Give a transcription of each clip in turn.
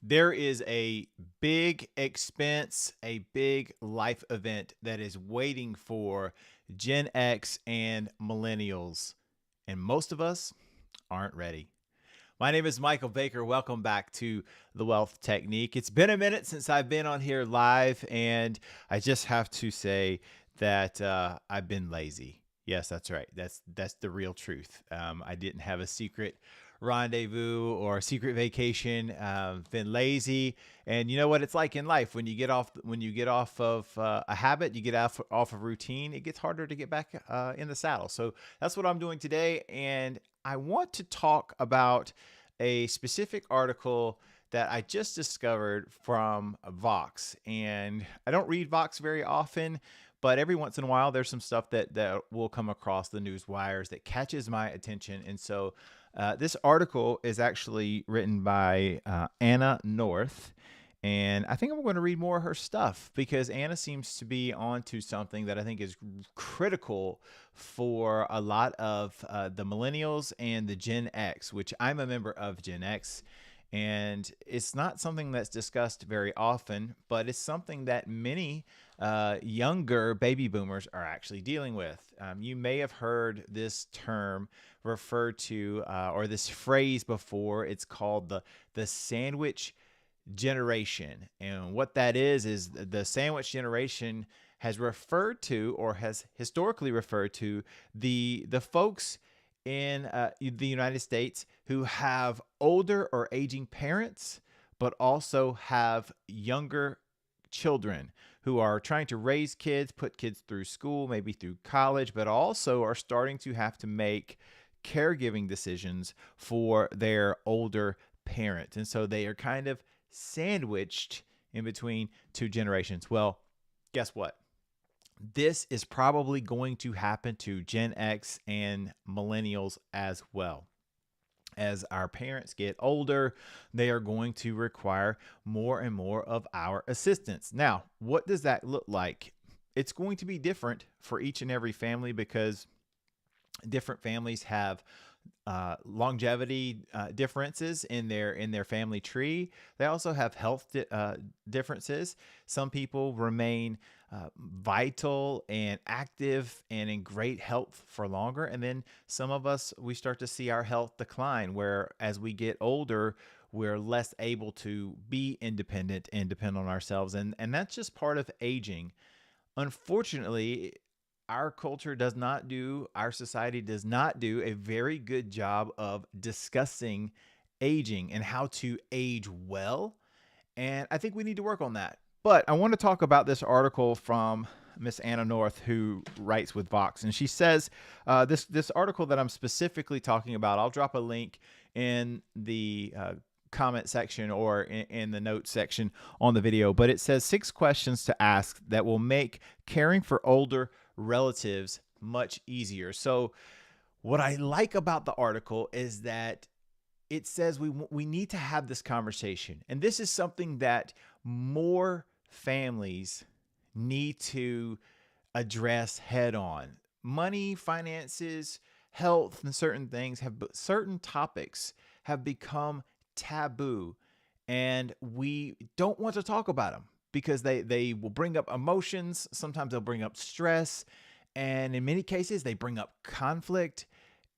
There is a big expense, a big life event that is waiting for Gen X and millennials, and most of us aren't ready. My name is Michael Baker. Welcome back to The Wealth Technique. It's been a minute since I've been on here live, and I just have to say that I've been lazy. Yes, that's right. That's the real truth. I didn't have a secret rendezvous or a secret vacation. Been lazy, and you know what it's like in life when you get off of a habit, you get off of routine. It gets harder to get back in the saddle. So that's what I'm doing today, and I want to talk about a specific article that I just discovered from Vox. And I don't read Vox very often, but every once in a while there's some stuff that will come across the news wires that catches my attention. And so this article is actually written by Anna North. And I think I'm going to read more of her stuff because Anna seems to be onto something that I think is critical for a lot of the millennials and the Gen X, which I'm a member of Gen X. And it's not something that's discussed very often, but it's something that many younger baby boomers are actually dealing with. You may have heard this term referred to or this phrase before. It's called the sandwich generation. And what that is the sandwich generation has referred to or has historically referred to the folks in the United States who have older or aging parents, but also have younger children who are trying to raise kids, put kids through school, maybe through college, but also are starting to have to make caregiving decisions for their older parent. And so they are kind of sandwiched in between two generations. Well, guess what? This is probably going to happen to Gen X and millennials as well. As our parents get older, they are going to require more and more of our assistance. Now, what does that look like? It's going to be different for each and every family because different families have longevity differences in their family tree. They also have health differences. Some people remain vital and active and in great health for longer, and then some of us we start to see our health decline. Where as we get older, we're less able to be independent and depend on ourselves, and that's just part of aging. Unfortunately, our society does not do a very good job of discussing aging and how to age well. And I think we need to work on that. But I want to talk about this article from Miss Anna North, who writes with Vox, and she says this article that I'm specifically talking about. I'll drop a link in the comment section or in the notes section on the video, but it says 6 questions to ask that will make caring for older relatives much easier. So what I like about the article is that it says we need to have this conversation. And this is something that more families need to address head on. Money, finances, health, and certain topics have become taboo, and we don't want to talk about them because they will bring up emotions. Sometimes they'll bring up stress, and in many cases they bring up conflict.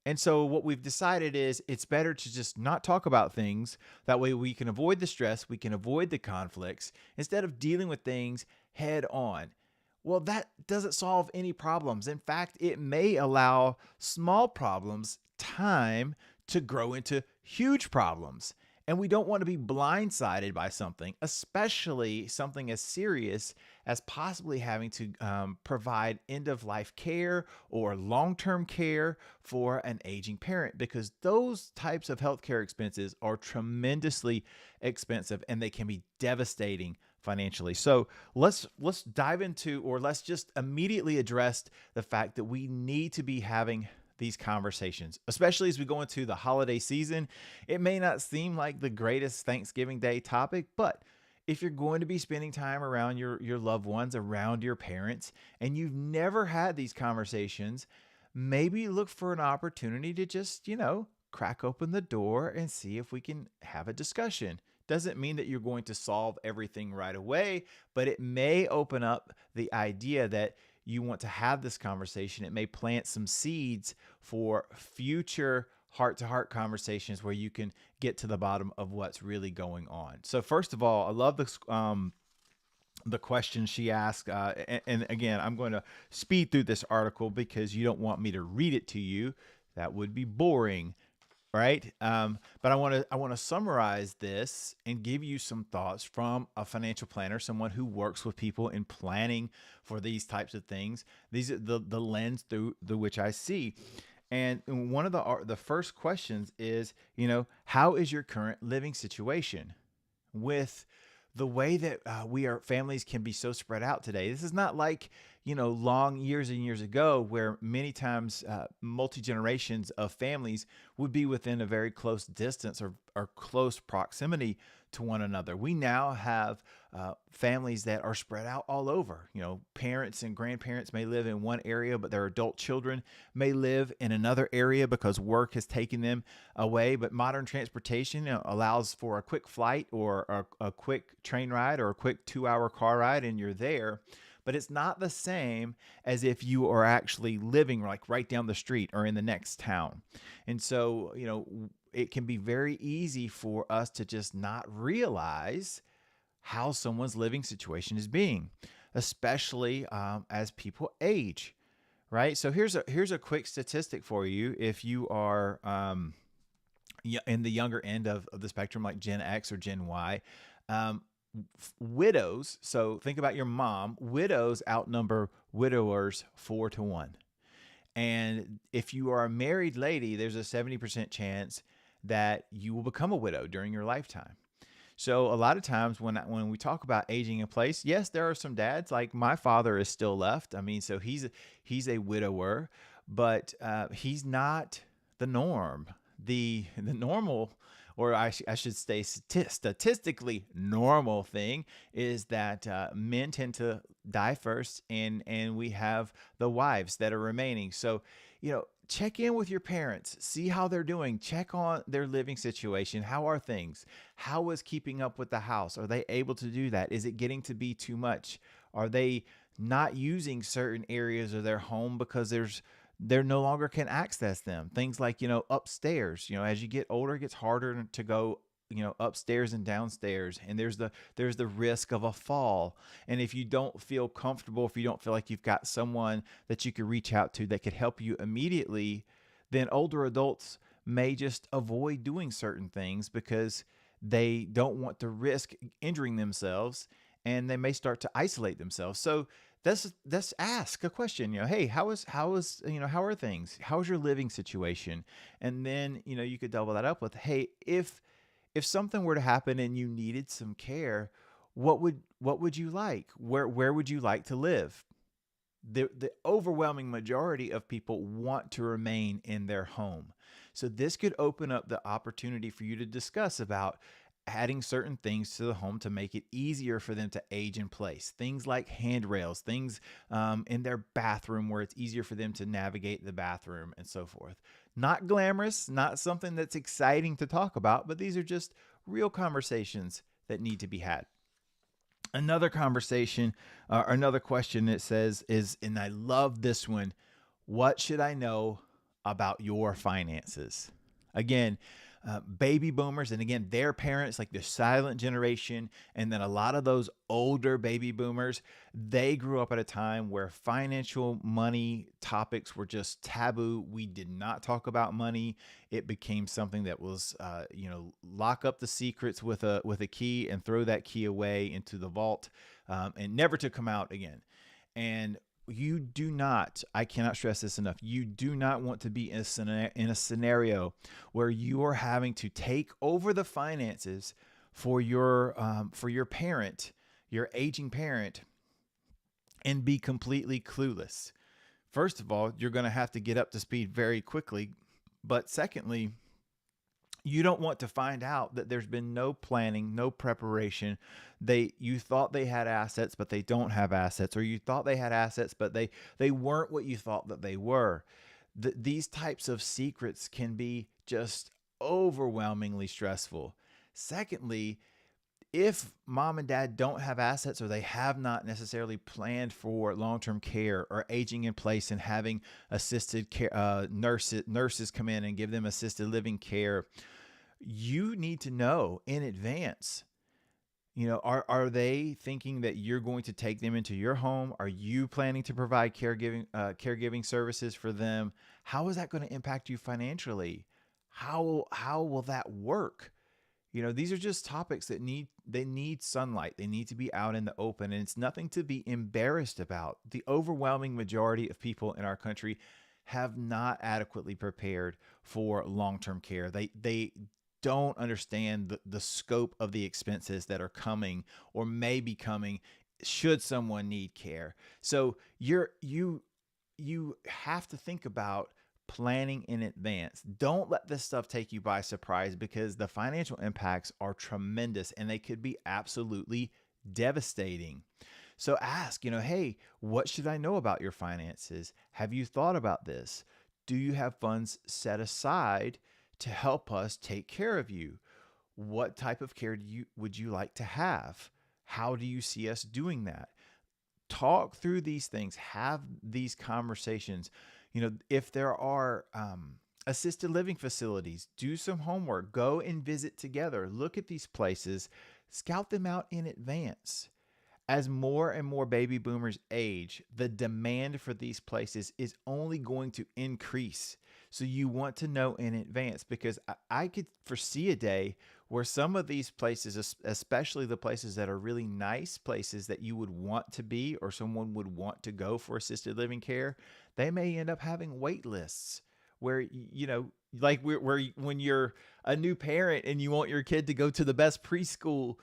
And so what we've decided is it's better to just not talk about things. That way we can avoid the stress, we can avoid the conflicts instead of dealing with things head on. Well, that doesn't solve any problems. In fact, it may allow small problems time to grow into huge problems. And we don't want to be blindsided by something, especially something as serious as possibly having to provide end of life care or long term care for an aging parent, because those types of healthcare expenses are tremendously expensive and they can be devastating financially. So let's dive into, or let's just immediately address the fact that we need to be having these conversations, especially as we go into the holiday season. It may not seem like the greatest Thanksgiving Day topic, but if you're going to be spending time around your loved ones, around your parents, and you've never had these conversations, maybe look for an opportunity to just, crack open the door and see if we can have a discussion. Doesn't mean that you're going to solve everything right away, but it may open up the idea that you want to have this conversation. It may plant some seeds for future heart to heart conversations where you can get to the bottom of what's really going on. So, first of all, I love this. The question she asked, and again, I'm going to speed through this article because you don't want me to read it to you. That would be boring, right? But I want to summarize this and give you some thoughts from a financial planner, someone who works with people in planning for these types of things. These are the lens through the which I see. And one of the first questions is, how is your current living situation? With the way that families can be so spread out today. This is not like, long years and years ago where many times multi generations of families would be within a very close distance or close proximity to one another. We now have families that are spread out all over. Parents and grandparents may live in one area, but their adult children may live in another area because work has taken them away. But modern transportation allows for a quick flight or a quick train ride or a quick 2-hour car ride, and you're there. But it's not the same as if you are actually living like right down the street or in the next town. And so, it can be very easy for us to just not realize how someone's living situation is being, especially as people age, right? So here's a quick statistic for you. If you are in the younger end of the spectrum, like Gen X or Gen Y, widows, so think about your mom, widows outnumber widowers 4-1. And if you are a married lady, there's a 70% chance that you will become a widow during your lifetime. So a lot of times when we talk about aging in place, yes, there are some dads, like my father is still left. I mean, so he's a widower, but he's not the norm. The normal, or I should say statistically normal thing is that men tend to die first, and we have the wives that are remaining. So, check in with your parents, see how they're doing, check on their living situation. How are things? How is keeping up with the house? Are they able to do that? Is it getting to be too much? Are they not using certain areas of their home because they no longer can access them? Things like, upstairs, as you get older, it gets harder to go, upstairs and downstairs. And there's the risk of a fall. And if you don't feel comfortable, if you don't feel like you've got someone that you could reach out to that could help you immediately, then older adults may just avoid doing certain things because they don't want to risk injuring themselves, and they may start to isolate themselves. So let's ask a question. Hey, how are things? How's your living situation? And then you could double that up with, hey, if something were to happen and you needed some care, what would you like? Where would you like to live? The overwhelming majority of people want to remain in their home. So this could open up the opportunity for you to discuss about adding certain things to the home to make it easier for them to age in place. Things like handrails, things in their bathroom where it's easier for them to navigate the bathroom and so forth. Not glamorous, not something that's exciting to talk about, but these are just real conversations that need to be had. Another conversation, another question it says is, and I love this one, what should I know about your finances? Again, baby boomers, and again, their parents, like the silent generation, and then a lot of those older baby boomers, they grew up at a time where financial money topics were just taboo. We did not talk about money. It became something that was, lock up the secrets with a key and throw that key away into the vault, and never to come out again. And you do not, I cannot stress this enough, you do not want to be in a scenario where you are having to take over the finances for your parent, your aging parent, and be completely clueless. First of all, you're going to have to get up to speed very quickly. But secondly, you don't want to find out that there's been no planning, no preparation. You thought they had assets, but they don't have assets, or you thought they had assets, but they weren't what you thought that they were. These types of secrets can be just overwhelmingly stressful. Secondly, if mom and dad don't have assets, or they have not necessarily planned for long-term care or aging in place and having assisted care, nurses come in and give them assisted living care, you need to know in advance. Are they thinking that you're going to take them into your home? Are you planning to provide caregiving services for them? How is that going to impact you financially? How will that work? These are just topics that need sunlight. They need to be out in the open, and it's nothing to be embarrassed about. The overwhelming majority of people in our country have not adequately prepared for long-term care. They don't understand the scope of the expenses that are coming or may be coming should someone need care. So you have to think about planning in advance. Don't let this stuff take you by surprise, because the financial impacts are tremendous and they could be absolutely devastating. So ask, hey, what should I know about your finances? Have you thought about this? Do you have funds set aside to help us take care of you? What type of care would you like to have? How do you see us doing that? Talk through these things, have these conversations. If there are assisted living facilities, do some homework, go and visit together, look at these places, scout them out in advance. As more and more baby boomers age, the demand for these places is only going to increase. So you want to know in advance, because I could foresee a day where some of these places, especially the places that are really nice places that you would want to be, or someone would want to go for assisted living care, they may end up having wait lists where, like where when you're a new parent and you want your kid to go to the best preschool,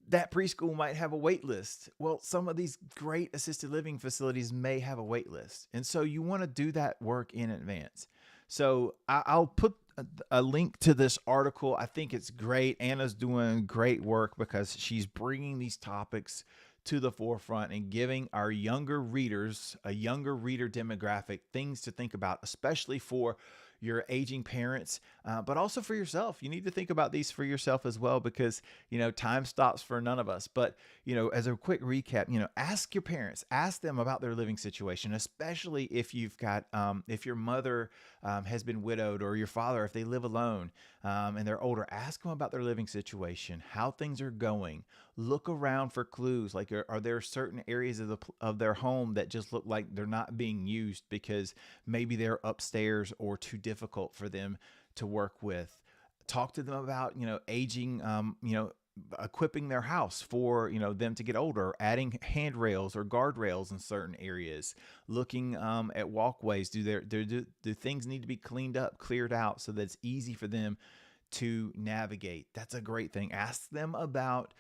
that preschool might have a wait list. Well, some of these great assisted living facilities may have a wait list. And so you want to do that work in advance. So I'll put a link to this article. I think it's great. Anna's doing great work because she's bringing these topics to the forefront and giving our younger readers, a younger reader demographic, things to think about, especially for your aging parents, but also for yourself. You need to think about these for yourself as well, because, time stops for none of us. But, as a quick recap, ask your parents, ask them about their living situation, especially if you've got, if your mother has been widowed, or your father, if they live alone and they're older, ask them about their living situation, how things are going. Look around for clues. Like, are there certain areas of their home that just look like they're not being used because maybe they're upstairs or too difficult for them to work with? Talk to them about, aging, equipping their house for, them to get older, adding handrails or guardrails in certain areas, looking at walkways. Do things need to be cleaned up, cleared out, so that it's easy for them to navigate? That's a great thing. Ask them about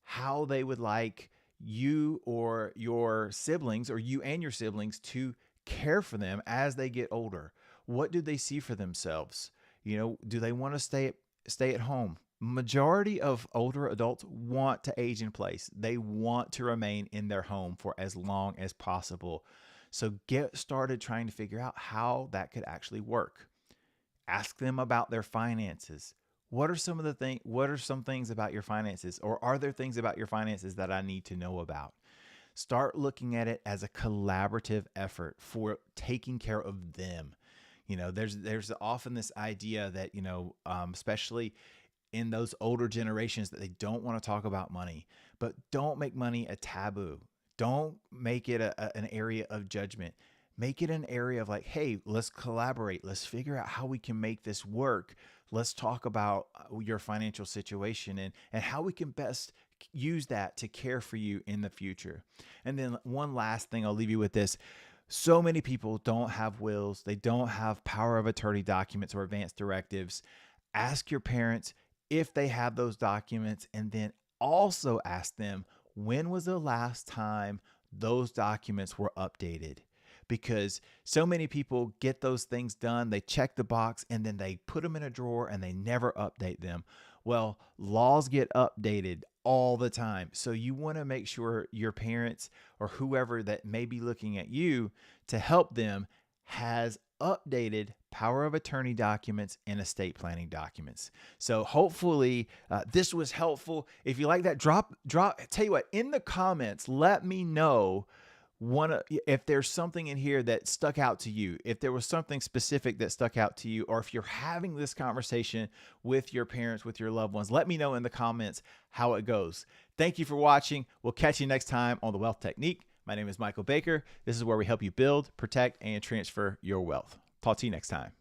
how they would like you or your siblings, or you and your siblings, to care for them as they get older. What do they see for themselves? Do they want to stay at home? Majority of older adults want to age in place. They want to remain in their home for as long as possible. So get started trying to figure out how that could actually work. Ask them about their finances. What are some things about your finances? Or are there things about your finances that I need to know about? Start looking at it as a collaborative effort for taking care of them. There's often this idea that, especially in those older generations, that they don't want to talk about money. But don't make money a taboo. Don't make it an area of judgment. Make it an area of like, hey, let's collaborate. Let's figure out how we can make this work. Let's talk about your financial situation and how we can best use that to care for you in the future. And then one last thing, I'll leave you with this. So many people don't have wills. They don't have power of attorney documents or advance directives. Ask your parents if they have those documents, and then also ask them, when was the last time those documents were updated? Because so many people get those things done, they check the box, and then they put them in a drawer and they never update them. Well, laws get updated all the time. So you want to make sure your parents, or whoever that may be looking at you to help them, has updated power of attorney documents and estate planning documents. So hopefully this was helpful. If you like that, drop. Tell you what, in the comments, let me know if there's something in here that stuck out to you, if there was something specific that stuck out to you, or if you're having this conversation with your parents, with your loved ones, let me know in the comments how it goes. Thank you for watching. We'll catch you next time on The Wealth Technique. My name is Michael Baker. This is where we help you build, protect, and transfer your wealth. Talk to you next time.